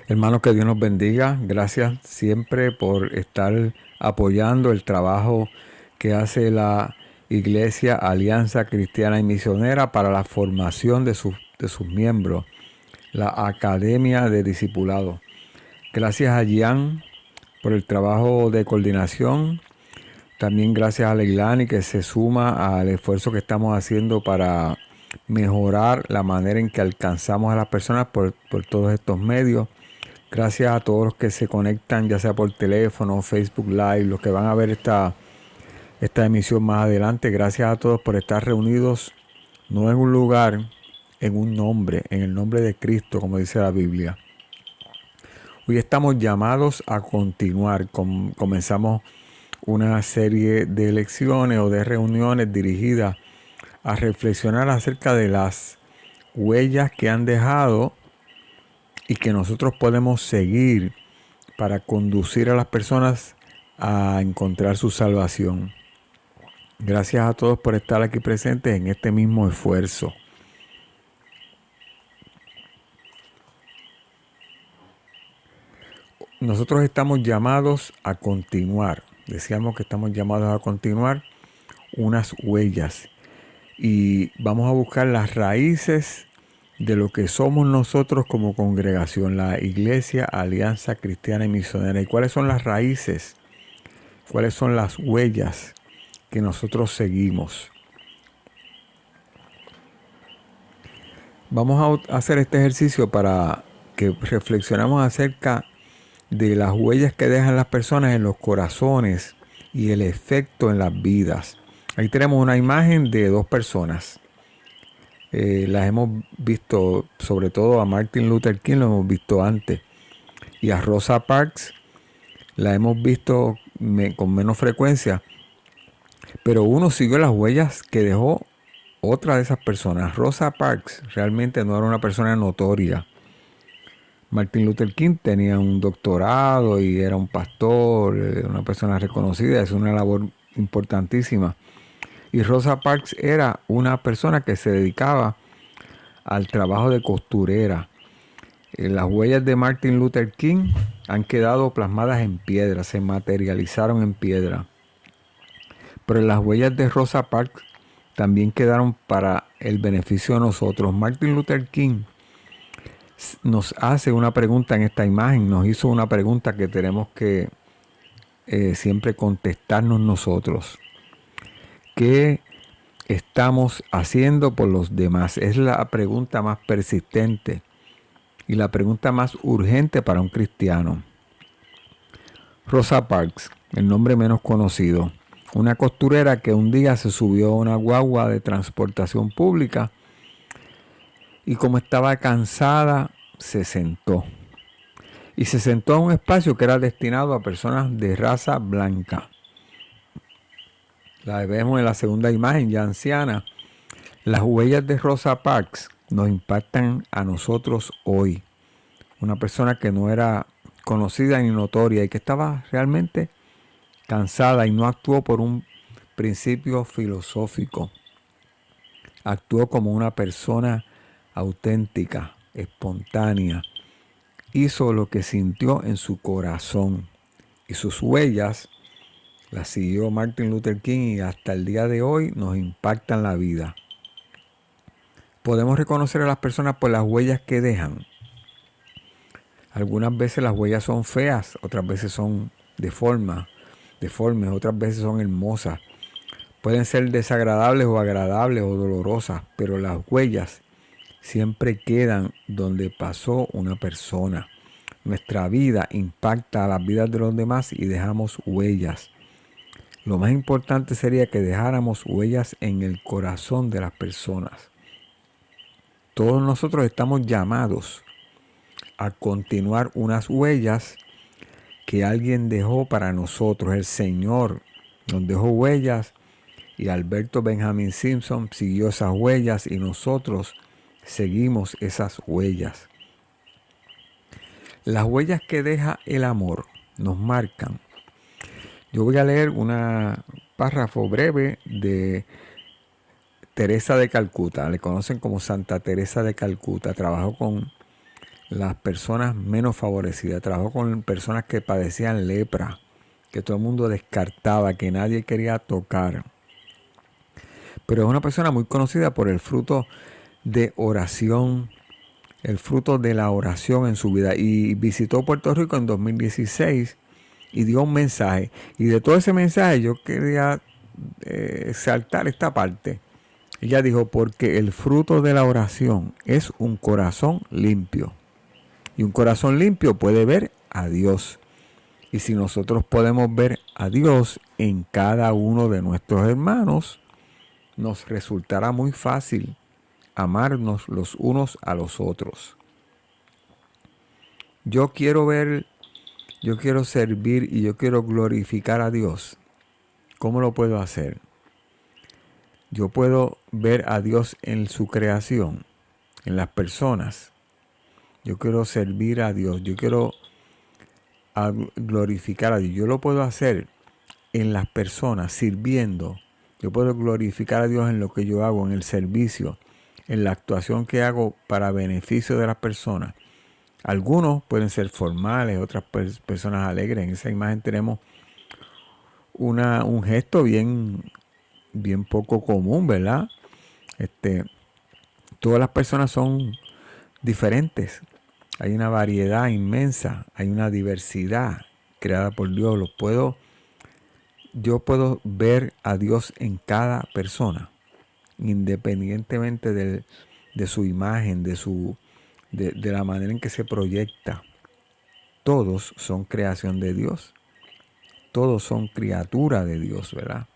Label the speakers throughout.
Speaker 1: Hermanos, que Dios nos bendiga. Gracias siempre por estar apoyando el trabajo que hace la Iglesia Alianza Cristiana y Misionera para la formación de sus miembros, la Academia de Discipulado. Gracias a Gian por el trabajo de coordinación. También gracias a Leilani, que se suma al esfuerzo que estamos haciendo para mejorar la manera en que alcanzamos a las personas por todos estos medios. Gracias a todos los que se conectan, ya sea por teléfono, Facebook Live, los que van a ver esta emisión más adelante. Gracias a todos por estar reunidos, no en un lugar, en un nombre, en el nombre de Cristo, como dice la Biblia. Hoy estamos llamados a continuar. Comenzamos una serie de lecciones o de reuniones dirigidas a reflexionar acerca de las huellas que han dejado y que nosotros podemos seguir para conducir a las personas a encontrar su salvación. Gracias a todos por estar aquí presentes en este mismo esfuerzo. Nosotros estamos llamados a continuar. Decíamos que estamos llamados a continuar unas huellas y vamos a buscar las raíces de lo que somos nosotros como congregación, la Iglesia Alianza Cristiana y Misionera. ¿Y cuáles son las raíces? ¿Cuáles son las huellas que nosotros seguimos? Vamos a hacer este ejercicio para que reflexionemos acerca de las huellas que dejan las personas en los corazones y el efecto en las vidas. Ahí tenemos una imagen de dos personas. Las hemos visto, sobre todo a Martin Luther King, lo hemos visto antes. Y a Rosa Parks la hemos visto con menos frecuencia. Pero uno siguió las huellas que dejó otra de esas personas. Rosa Parks realmente no era una persona notoria. Martin Luther King tenía un doctorado y era un pastor, una persona reconocida. Es una labor importantísima. Y Rosa Parks era una persona que se dedicaba al trabajo de costurera. Las huellas de Martin Luther King han quedado plasmadas en piedra, se materializaron en piedra. Pero las huellas de Rosa Parks también quedaron para el beneficio de nosotros. Martin Luther King nos hace una pregunta en esta imagen, nos hizo una pregunta que tenemos que siempre contestarnos nosotros. ¿Qué estamos haciendo por los demás? Es la pregunta más persistente y la pregunta más urgente para un cristiano. Rosa Parks, el nombre menos conocido, una costurera que un día se subió a una guagua de transportación pública y como estaba cansada, se sentó. Y se sentó en un espacio que era destinado a personas de raza blanca. La vemos en la segunda imagen, ya anciana. Las huellas de Rosa Parks nos impactan a nosotros hoy. Una persona que no era conocida ni notoria y que estaba realmente cansada y no actuó por un principio filosófico. Actuó como una persona auténtica, espontánea. Hizo lo que sintió en su corazón y sus huellas las siguió Martin Luther King y hasta el día de hoy nos impactan la vida. Podemos reconocer a las personas por las huellas que dejan. Algunas veces las huellas son feas, otras veces son deformes, otras veces son hermosas. Pueden ser desagradables o agradables o dolorosas, pero las huellas siempre quedan donde pasó una persona. Nuestra vida impacta a las vidas de los demás y dejamos huellas. Lo más importante sería que dejáramos huellas en el corazón de las personas. Todos nosotros estamos llamados a continuar unas huellas que alguien dejó para nosotros. El Señor nos dejó huellas y Alberto Benjamin Simpson siguió esas huellas y nosotros seguimos esas huellas. Las huellas que deja el amor nos marcan. Yo voy a leer un párrafo breve de Teresa de Calcuta. Le conocen como Santa Teresa de Calcuta. Trabajó con las personas menos favorecidas. Trabajó con personas que padecían lepra, que todo el mundo descartaba, que nadie quería tocar. Pero es una persona muy conocida por el fruto de oración, el fruto de la oración en su vida. Y visitó Puerto Rico en 2016 y dio un mensaje. Y de todo ese mensaje yo quería saltar esta parte. Ella dijo, porque el fruto de la oración es un corazón limpio. Y un corazón limpio puede ver a Dios. Y si nosotros podemos ver a Dios en cada uno de nuestros hermanos, nos resultará muy fácil amarnos los unos a los otros. Yo quiero servir y yo quiero glorificar a Dios. ¿Cómo lo puedo hacer? Yo puedo ver a Dios en su creación, en las personas. Yo quiero servir a Dios. Yo quiero glorificar a Dios. Yo lo puedo hacer en las personas, sirviendo. Yo puedo glorificar a Dios en lo que yo hago, en el servicio, en la actuación que hago para beneficio de las personas. Algunos pueden ser formales, otras personas alegres. En esa imagen tenemos un gesto bien poco común, ¿verdad? Todas las personas son diferentes. Hay una variedad inmensa, hay una diversidad creada por Dios. Yo puedo ver a Dios en cada persona, independientemente de su imagen, de la manera en que se proyecta. Todos son creación de Dios. Todos son criatura de Dios, ¿verdad?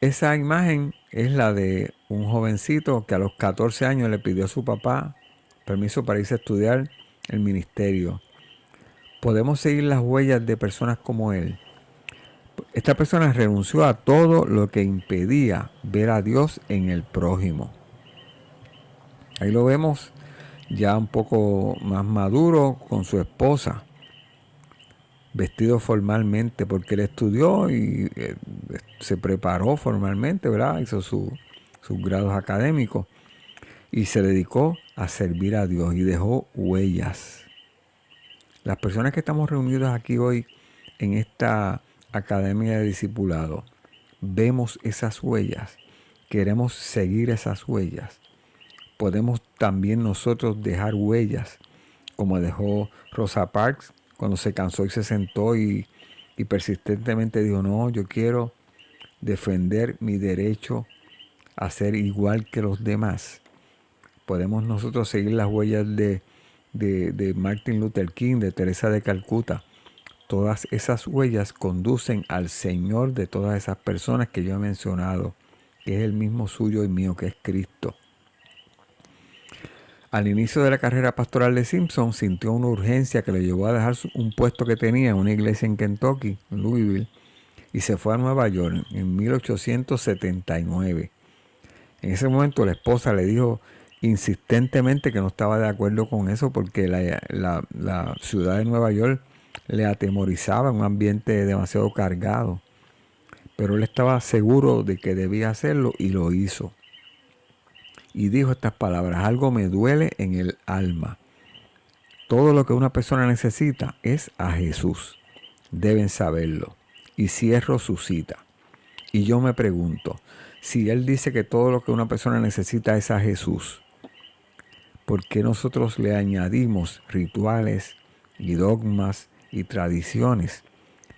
Speaker 1: Esa imagen es la de un jovencito que a los 14 años le pidió a su papá permiso para irse a estudiar el ministerio. Podemos seguir las huellas de personas como él. Esta persona renunció a todo lo que impedía ver a Dios en el prójimo. Ahí lo vemos ya un poco más maduro con su esposa, vestido formalmente, porque él estudió y se preparó formalmente, ¿verdad? Hizo sus grados académicos y se dedicó a servir a Dios y dejó huellas. Las personas que estamos reunidos aquí hoy en esta academia de discipulado, vemos esas huellas, queremos seguir esas huellas. Podemos también nosotros dejar huellas, como dejó Rosa Parks cuando se cansó y se sentó y persistentemente dijo, no, yo quiero defender mi derecho a ser igual que los demás. Podemos nosotros seguir las huellas de Martin Luther King, de Teresa de Calcuta. Todas esas huellas conducen al Señor de todas esas personas que yo he mencionado, que es el mismo suyo y mío, que es Cristo. Al inicio de la carrera pastoral de Simpson, sintió una urgencia que le llevó a dejar un puesto que tenía en una iglesia en Kentucky, en Louisville, y se fue a Nueva York en 1879. En ese momento la esposa le dijo insistentemente que no estaba de acuerdo con eso porque la ciudad de Nueva York le atemorizaba en un ambiente demasiado cargado. Pero él estaba seguro de que debía hacerlo y lo hizo. Y dijo estas palabras, algo me duele en el alma. Todo lo que una persona necesita es a Jesús. Deben saberlo. Y cierro su cita. Y yo me pregunto, si él dice que todo lo que una persona necesita es a Jesús, ¿por qué nosotros le añadimos rituales y dogmas y tradiciones?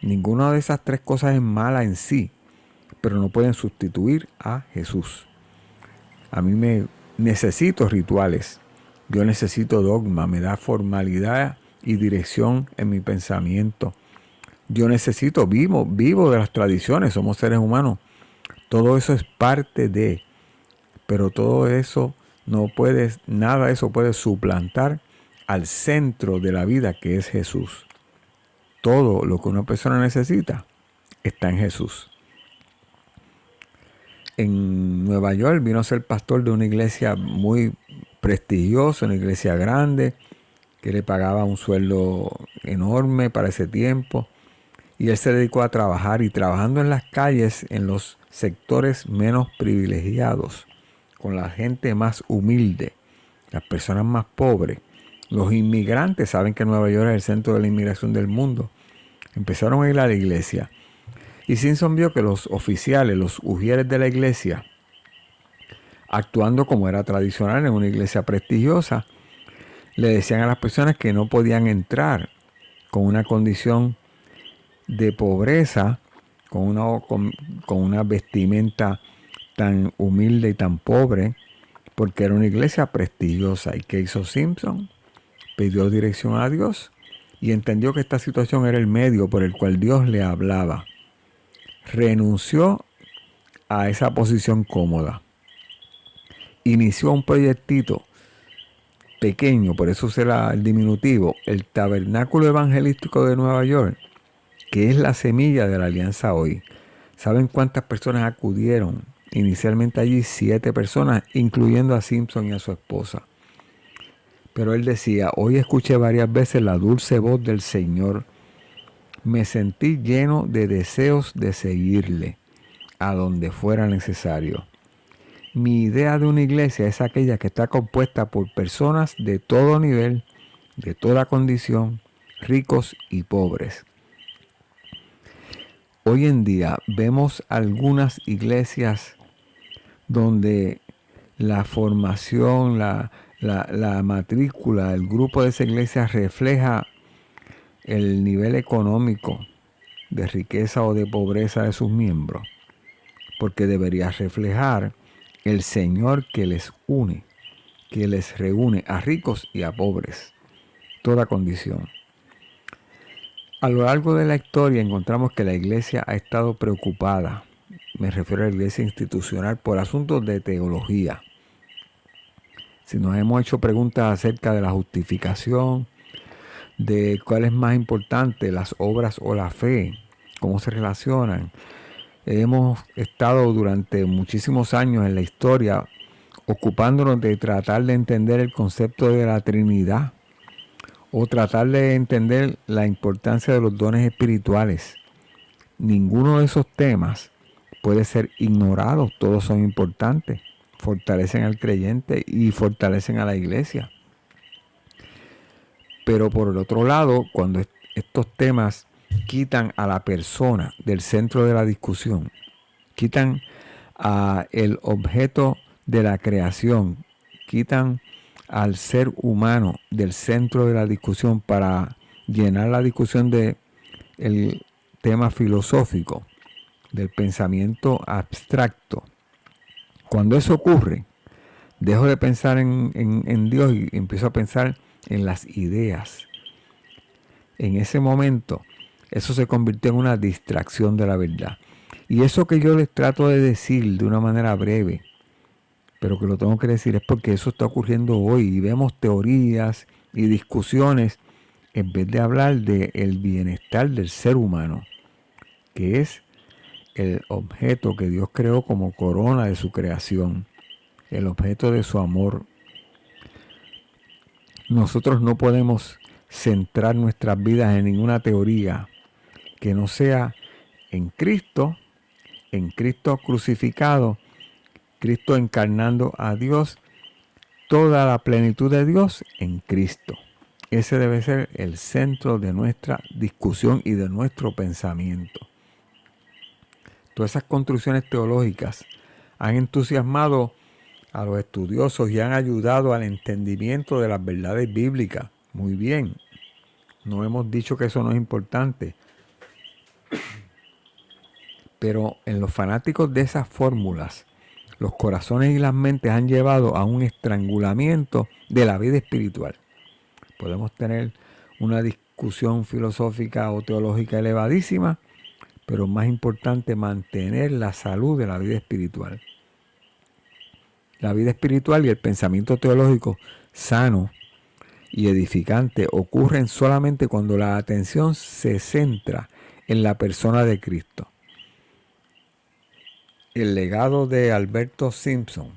Speaker 1: Ninguna de esas tres cosas es mala en sí, pero no pueden sustituir a Jesús. A mí me necesito rituales, yo necesito dogma, me da formalidad y dirección en mi pensamiento. Yo necesito, vivo de las tradiciones, somos seres humanos. Todo eso es parte de, pero todo eso nada de eso puede suplantar al centro de la vida que es Jesús. Todo lo que una persona necesita está en Jesús. En Nueva York vino a ser pastor de una iglesia muy prestigiosa, una iglesia grande, que le pagaba un sueldo enorme para ese tiempo. Y él se dedicó a trabajar y trabajando en las calles, en los sectores menos privilegiados, con la gente más humilde. las personas más pobres, los inmigrantes, saben que Nueva York es el centro de la inmigración del mundo, empezaron a ir a la iglesia. Y Simpson vio que los oficiales, los ujieres de la iglesia, actuando como era tradicional en una iglesia prestigiosa, le decían a las personas que no podían entrar con una condición de pobreza, con una vestimenta tan humilde y tan pobre, porque era una iglesia prestigiosa. ¿Y qué hizo Simpson? Pidió dirección a Dios y entendió que esta situación era el medio por el cual Dios le hablaba. Renunció a esa posición cómoda. Inició un proyectito pequeño, por eso será el diminutivo, el Tabernáculo Evangelístico de Nueva York, que es la semilla de la Alianza Hoy. ¿Saben cuántas personas acudieron? Inicialmente allí 7 personas, incluyendo a Simpson y a su esposa. Pero él decía, hoy escuché varias veces la dulce voz del Señor. Me sentí lleno de deseos de seguirle a donde fuera necesario. Mi idea de una iglesia es aquella que está compuesta por personas de todo nivel, de toda condición, ricos y pobres. Hoy en día vemos algunas iglesias donde la formación, la matrícula, el grupo de esa iglesia refleja el nivel económico de riqueza o de pobreza de sus miembros, porque debería reflejar el Señor que les une, que les reúne a ricos y a pobres, toda condición. A lo largo de la historia encontramos que la iglesia ha estado preocupada, me refiero a la iglesia institucional, por asuntos de teología. Si nos hemos hecho preguntas acerca de la justificación, de cuál es más importante, las obras o la fe, cómo se relacionan, hemos estado durante muchísimos años en la historia ocupándonos de tratar de entender el concepto de la Trinidad o tratar de entender la importancia de los dones espirituales. Ninguno de esos temas puede ser ignorado, todos son importantes, fortalecen al creyente y fortalecen a la iglesia. Pero por el otro lado, cuando estos temas quitan a la persona del centro de la discusión, quitan a el objeto de la creación, quitan al ser humano del centro de la discusión para llenar la discusión de el tema filosófico, del pensamiento abstracto. Cuando eso ocurre, dejo de pensar en Dios y empiezo a pensar en las ideas. En ese momento, eso se convirtió en una distracción de la verdad. Y eso que yo les trato de decir de una manera breve, pero que lo tengo que decir, es porque eso está ocurriendo hoy y vemos teorías y discusiones en vez de hablar del bienestar del ser humano, que es el objeto que Dios creó como corona de su creación, el objeto de su amor. Nosotros no podemos centrar nuestras vidas en ninguna teoría que no sea en Cristo crucificado, Cristo encarnando a Dios, toda la plenitud de Dios en Cristo. Ese debe ser el centro de nuestra discusión y de nuestro pensamiento. Todas esas construcciones teológicas han entusiasmado a los estudiosos y han ayudado al entendimiento de las verdades bíblicas. Muy bien, no hemos dicho que eso no es importante, pero en los fanáticos de esas fórmulas, los corazones y las mentes han llevado a un estrangulamiento de la vida espiritual. Podemos tener una discusión filosófica o teológica elevadísima, pero más importante, mantener la salud de la vida espiritual. La vida espiritual y el pensamiento teológico sano y edificante ocurren solamente cuando la atención se centra en la persona de Cristo. El legado de Alberto Simpson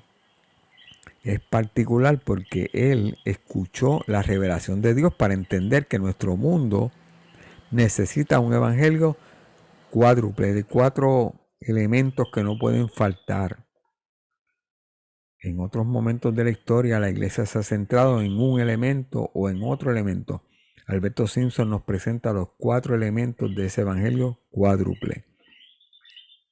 Speaker 1: es particular porque él escuchó la revelación de Dios para entender que nuestro mundo necesita un evangelio cuádruple, de 4 elementos que no pueden faltar. En otros momentos de la historia, la iglesia se ha centrado en un elemento o en otro elemento. Alberto Simpson nos presenta los 4 elementos de ese evangelio cuádruple.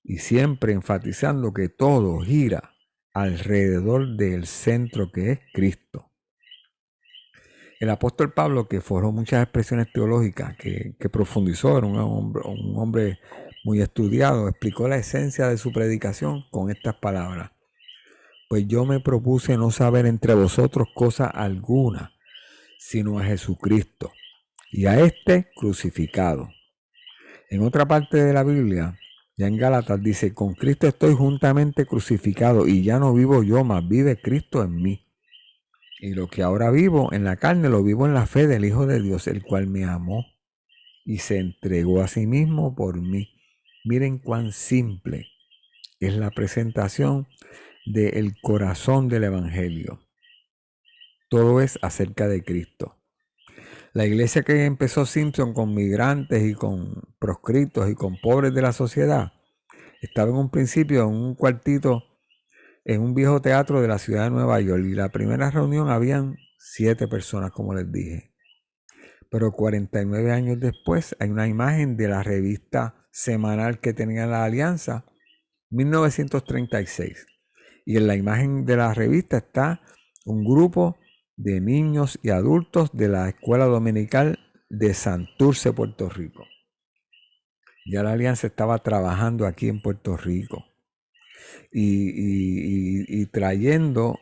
Speaker 1: Y siempre enfatizando que todo gira alrededor del centro que es Cristo. El apóstol Pablo, que forjó muchas expresiones teológicas, que profundizó, era un hombre muy estudiado, explicó la esencia de su predicación con estas palabras. Pues yo me propuse no saber entre vosotros cosa alguna, sino a Jesucristo, y a este crucificado. En otra parte de la Biblia, ya en Gálatas dice, con Cristo estoy juntamente crucificado, y ya no vivo yo, mas vive Cristo en mí. Y lo que ahora vivo en la carne, lo vivo en la fe del Hijo de Dios, el cual me amó y se entregó a sí mismo por mí. Miren cuán simple es la presentación del corazón del Evangelio. Todo es acerca de Cristo. La iglesia que empezó Simpson con migrantes y con proscritos y con pobres de la sociedad, estaba en un principio en un cuartito en un viejo teatro de la ciudad de Nueva York, y la primera reunión habían 7 personas, como les dije. Pero 49 años después hay una imagen de la revista semanal que tenía la Alianza, 1936. Y en la imagen de la revista está un grupo de niños y adultos de la escuela dominical de Santurce, Puerto Rico. Ya la Alianza estaba trabajando aquí en Puerto Rico y trayendo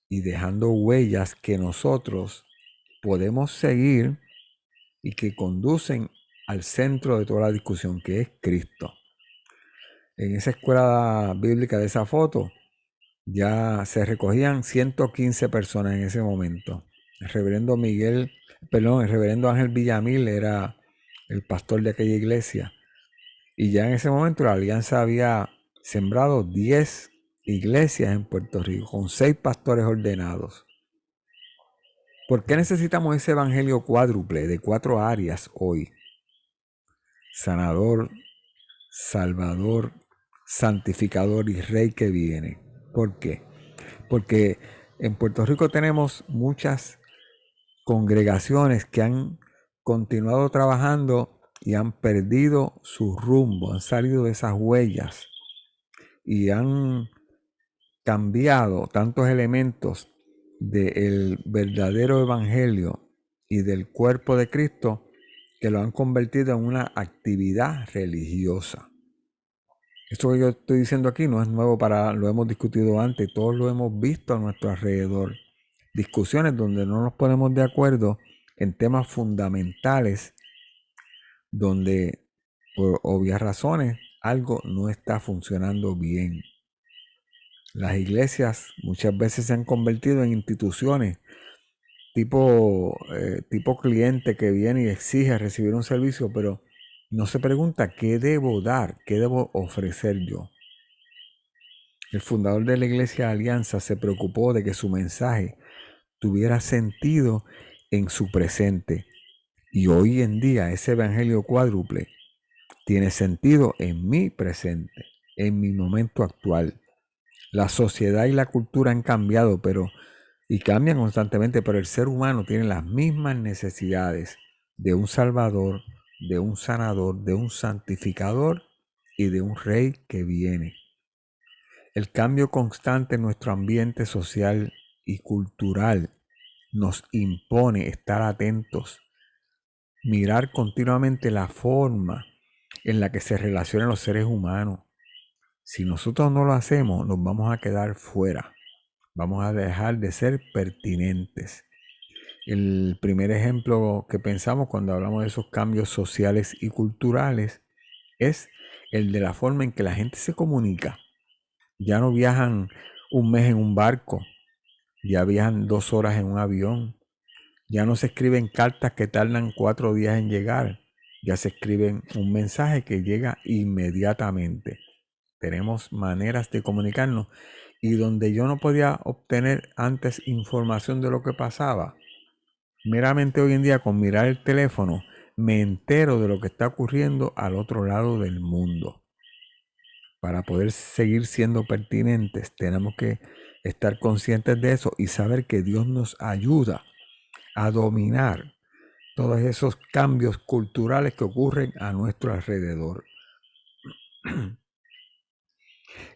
Speaker 1: y dejando huellas que nosotros podemos seguir y que conducen al centro de toda la discusión, que es Cristo. En esa escuela bíblica de esa foto ya se recogían 115 personas en ese momento. El reverendo Ángel Villamil era el pastor de aquella iglesia. Y ya en ese momento la Alianza había sembrado 10 iglesias en Puerto Rico con 6 pastores ordenados. ¿Por qué necesitamos ese evangelio cuádruple de 4 áreas hoy? Sanador, Salvador, santificador y Rey que viene. ¿Por qué? Porque en Puerto Rico tenemos muchas congregaciones que han continuado trabajando y han perdido su rumbo, han salido de esas huellas y han cambiado tantos elementos del verdadero evangelio y del cuerpo de Cristo que lo han convertido en una actividad religiosa. Esto que yo estoy diciendo aquí no es nuevo, lo hemos discutido antes, todos lo hemos visto a nuestro alrededor. Discusiones donde no nos ponemos de acuerdo en temas fundamentales, donde por obvias razones algo no está funcionando bien. Las iglesias muchas veces se han convertido en instituciones tipo cliente que viene y exige recibir un servicio, pero no se pregunta qué debo dar, qué debo ofrecer yo. El fundador de la Iglesia Alianza se preocupó de que su mensaje tuviera sentido en su presente. Y hoy en día ese evangelio cuádruple tiene sentido en mi presente, en mi momento actual. La sociedad y la cultura han cambiado, y cambian constantemente, pero el ser humano tiene las mismas necesidades de un salvador, de un sanador, de un santificador y de un rey que viene. El cambio constante en nuestro ambiente social y cultural nos impone estar atentos, mirar continuamente la forma en la que se relacionan los seres humanos. Si nosotros no lo hacemos, nos vamos a quedar fuera. Vamos a dejar de ser pertinentes. El primer ejemplo que pensamos cuando hablamos de esos cambios sociales y culturales es el de la forma en que la gente se comunica. Ya no viajan un mes en un barco, ya viajan 2 horas en un avión. Ya no se escriben cartas que tardan 4 días en llegar. Ya se escriben un mensaje que llega inmediatamente. Tenemos maneras de comunicarnos, y donde yo no podía obtener antes información de lo que pasaba, meramente hoy en día con mirar el teléfono me entero de lo que está ocurriendo al otro lado del mundo. Para poder seguir siendo pertinentes tenemos que estar conscientes de eso y saber que Dios nos ayuda a dominar todos esos cambios culturales que ocurren a nuestro alrededor.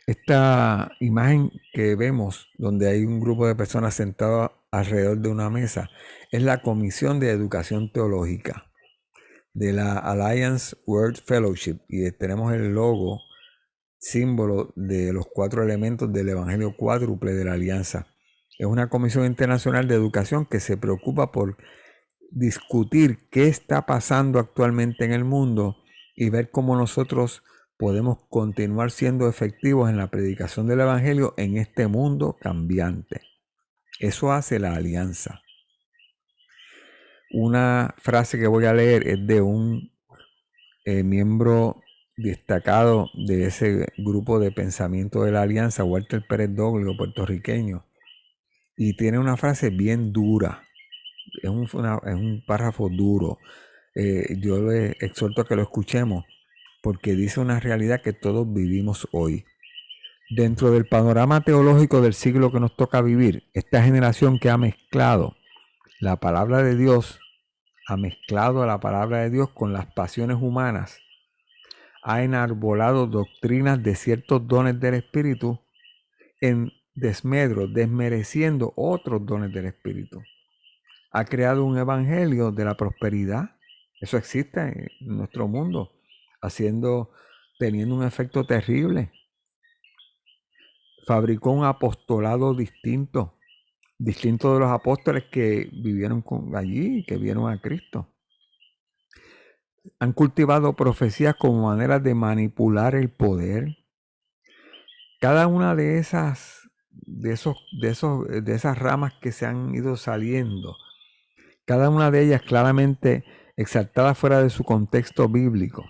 Speaker 1: Esta imagen que vemos, donde hay un grupo de personas sentadas alrededor de una mesa, es la Comisión de Educación Teológica de la Alliance World Fellowship, y tenemos el logo, símbolo de los 4 elementos del Evangelio cuádruple de la Alianza. Es una comisión internacional de educación que se preocupa por discutir qué está pasando actualmente en el mundo y ver cómo nosotros podemos continuar siendo efectivos en la predicación del Evangelio en este mundo cambiante. Eso hace la alianza. Una frase que voy a leer es de un miembro destacado de ese grupo de pensamiento de la alianza, Walter Pérez Doglio, puertorriqueño, y tiene una frase bien dura. Es un párrafo duro. Yo le exhorto a que lo escuchemos porque dice una realidad que todos vivimos hoy. Dentro del panorama teológico del siglo que nos toca vivir, esta generación que ha mezclado la palabra de Dios, con las pasiones humanas, ha enarbolado doctrinas de ciertos dones del Espíritu en desmedro, desmereciendo otros dones del Espíritu. Ha creado un evangelio de la prosperidad. Eso existe en nuestro mundo, teniendo un efecto terrible. Fabricó un apostolado distinto de los apóstoles que vivieron allí, que vieron a Cristo. Han cultivado profecías como maneras de manipular el poder. Cada una de esas ramas que se han ido saliendo, cada una de ellas claramente exaltada fuera de su contexto bíblico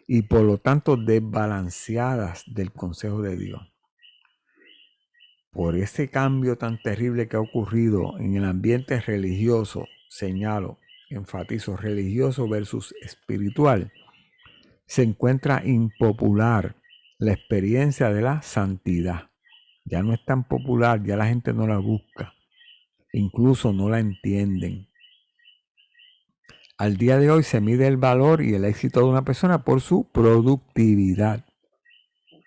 Speaker 1: y por lo tanto desbalanceadas del consejo de Dios. Por ese cambio tan terrible que ha ocurrido en el ambiente religioso, enfatizo, religioso versus espiritual, se encuentra impopular la experiencia de la santidad. Ya no es tan popular, ya la gente no la busca, incluso no la entienden. Al día de hoy se mide el valor y el éxito de una persona por su productividad,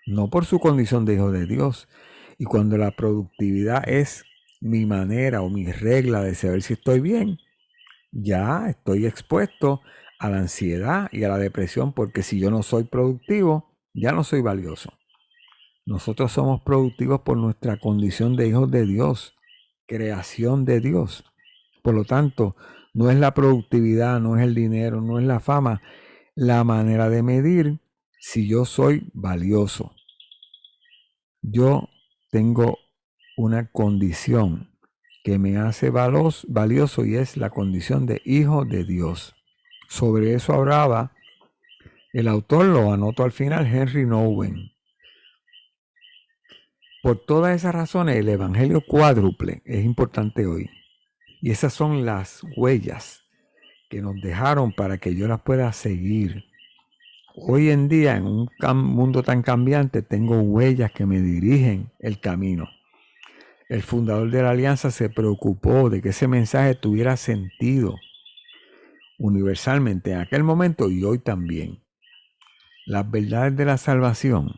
Speaker 1: no por su condición de hijo de Dios. Y cuando la productividad es mi manera o mi regla de saber si estoy bien, ya estoy expuesto a la ansiedad y a la depresión, porque si yo no soy productivo, ya no soy valioso. Nosotros somos productivos por nuestra condición de hijos de Dios, creación de Dios. Por lo tanto, no es la productividad, no es el dinero, no es la fama, la manera de medir si yo soy valioso. Yo tengo una condición que me hace valioso y es la condición de hijo de Dios. Sobre eso hablaba el autor, lo anoto al final, Henry Nouwen. Por todas esas razones, el Evangelio cuádruple es importante hoy. Y esas son las huellas que nos dejaron para que yo las pueda seguir. Hoy en día, en un mundo tan cambiante, tengo huellas que me dirigen el camino. El fundador de la alianza se preocupó de que ese mensaje tuviera sentido universalmente en aquel momento y hoy también. Las verdades de la salvación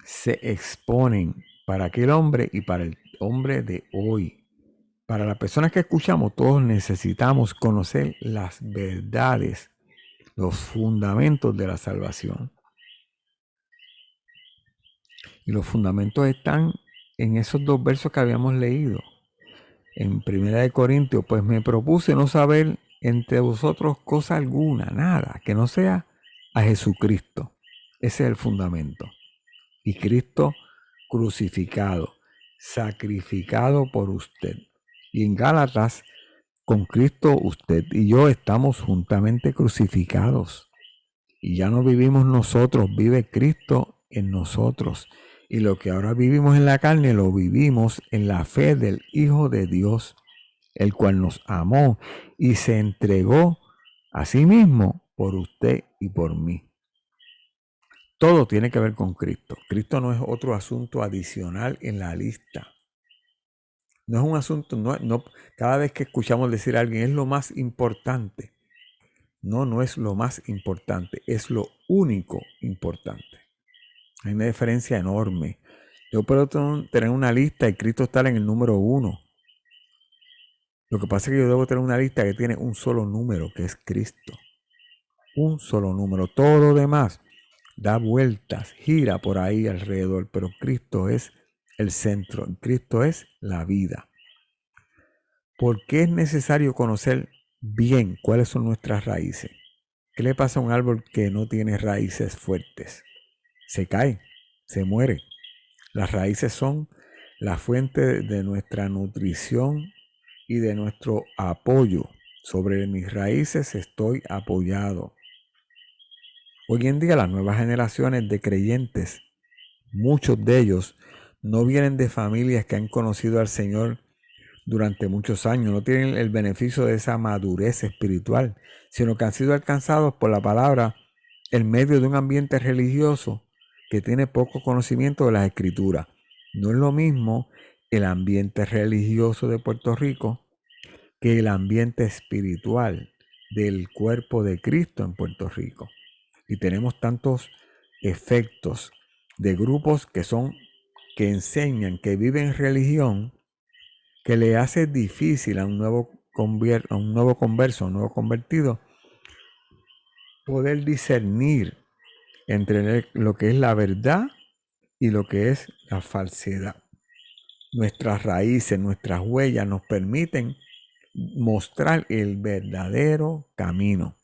Speaker 1: se exponen para aquel hombre y para el hombre de hoy. Para las personas que escuchamos, todos necesitamos conocer las verdades, los fundamentos de la salvación. Y los fundamentos están en esos 2 versos que habíamos leído. En 1 Corintios, pues me propuse no saber entre vosotros cosa alguna, nada, que no sea a Jesucristo. Ese es el fundamento. Y Cristo crucificado, sacrificado por usted. Y en Gálatas, con Cristo usted y yo estamos juntamente crucificados. Y ya no vivimos nosotros, vive Cristo en nosotros. Y lo que ahora vivimos en la carne, lo vivimos en la fe del Hijo de Dios, el cual nos amó y se entregó a sí mismo por usted y por mí. Todo tiene que ver con Cristo. Cristo no es otro asunto adicional en la lista. No es un asunto, cada vez que escuchamos decir a alguien es lo más importante. No es lo más importante, es lo único importante. Hay una diferencia enorme. Yo puedo tener una lista y Cristo estar en el número 1. Lo que pasa es que yo debo tener una lista que tiene un solo número, que es Cristo. Un solo número. Todo lo demás da vueltas, gira por ahí alrededor, pero Cristo es el centro. Cristo es la vida. ¿Por qué es necesario conocer bien cuáles son nuestras raíces? ¿Qué le pasa a un árbol que no tiene raíces fuertes? Se cae, se muere. Las raíces son la fuente de nuestra nutrición y de nuestro apoyo. Sobre mis raíces estoy apoyado. Hoy en día las nuevas generaciones de creyentes, muchos de ellos no vienen de familias que han conocido al Señor durante muchos años, no tienen el beneficio de esa madurez espiritual, sino que han sido alcanzados por la palabra en medio de un ambiente religioso que tiene poco conocimiento de las Escrituras. No es lo mismo el ambiente religioso de Puerto Rico que el ambiente espiritual del cuerpo de Cristo en Puerto Rico. Y tenemos tantos efectos de grupos que enseñan, que viven religión, que le hace difícil a un nuevo converso, a un nuevo convertido, poder discernir entre lo que es la verdad y lo que es la falsedad. Nuestras raíces, nuestras huellas nos permiten mostrar el verdadero camino.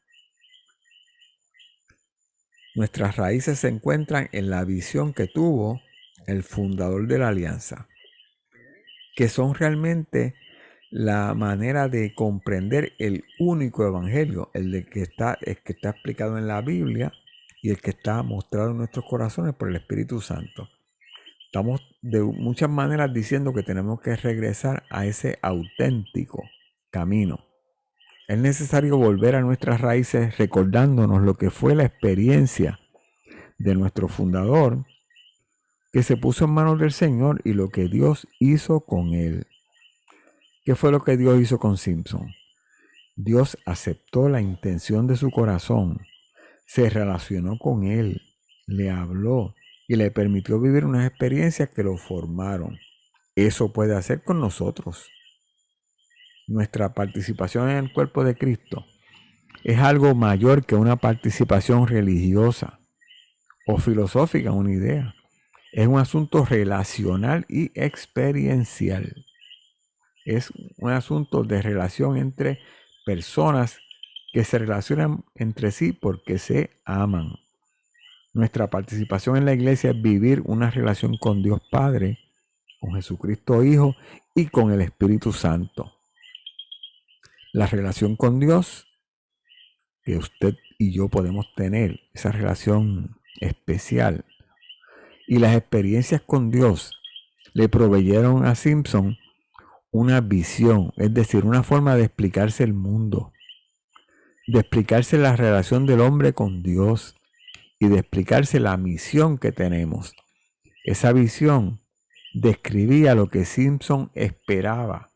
Speaker 1: Nuestras raíces se encuentran en la visión que tuvo el fundador de la alianza, que son realmente la manera de comprender el único evangelio, el que está explicado en la Biblia y el que está mostrado en nuestros corazones por el Espíritu Santo. Estamos de muchas maneras diciendo que tenemos que regresar a ese auténtico camino. Es necesario volver a nuestras raíces recordándonos lo que fue la experiencia de nuestro fundador, que se puso en manos del Señor, y lo que Dios hizo con él. ¿Qué fue lo que Dios hizo con Simpson? Dios aceptó la intención de su corazón, se relacionó con él, le habló y le permitió vivir unas experiencias que lo formaron. Eso puede hacer con nosotros. Nuestra participación en el cuerpo de Cristo es algo mayor que una participación religiosa o filosófica, una idea. Es un asunto relacional y experiencial. Es un asunto de relación entre personas que se relacionan entre sí porque se aman. Nuestra participación en la iglesia es vivir una relación con Dios Padre, con Jesucristo Hijo y con el Espíritu Santo. La relación con Dios que usted y yo podemos tener, esa relación especial, y las experiencias con Dios le proveyeron a Simpson una visión, es decir, una forma de explicarse el mundo, de explicarse la relación del hombre con Dios y de explicarse la misión que tenemos. Esa visión describía lo que Simpson esperaba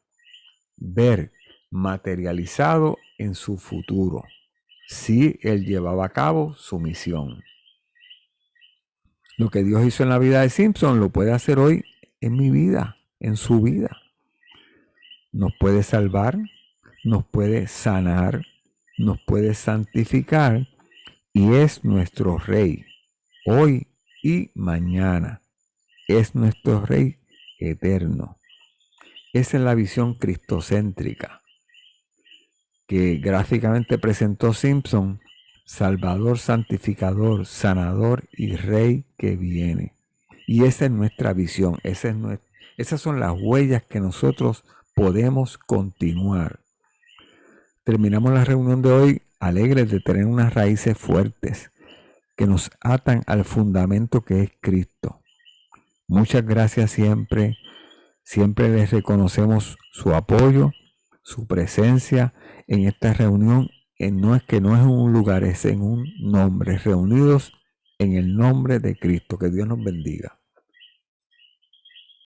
Speaker 1: ver materializado en su futuro, si él llevaba a cabo su misión. Lo que Dios hizo en la vida de Simpson lo puede hacer hoy en mi vida, en su vida. Nos puede salvar, nos puede sanar, nos puede santificar y es nuestro Rey, hoy y mañana. Es nuestro Rey eterno. Esa es la visión cristocéntrica que gráficamente presentó Simpson: Salvador, santificador, sanador y Rey que viene. Y esa es nuestra visión, esas son las huellas que nosotros podemos continuar. Terminamos la reunión de hoy alegres de tener unas raíces fuertes que nos atan al fundamento que es Cristo. Muchas gracias siempre. Siempre les reconocemos su apoyo, su presencia en esta reunión. No es en un lugar, es en un nombre. Reunidos en el nombre de Cristo. Que Dios nos bendiga.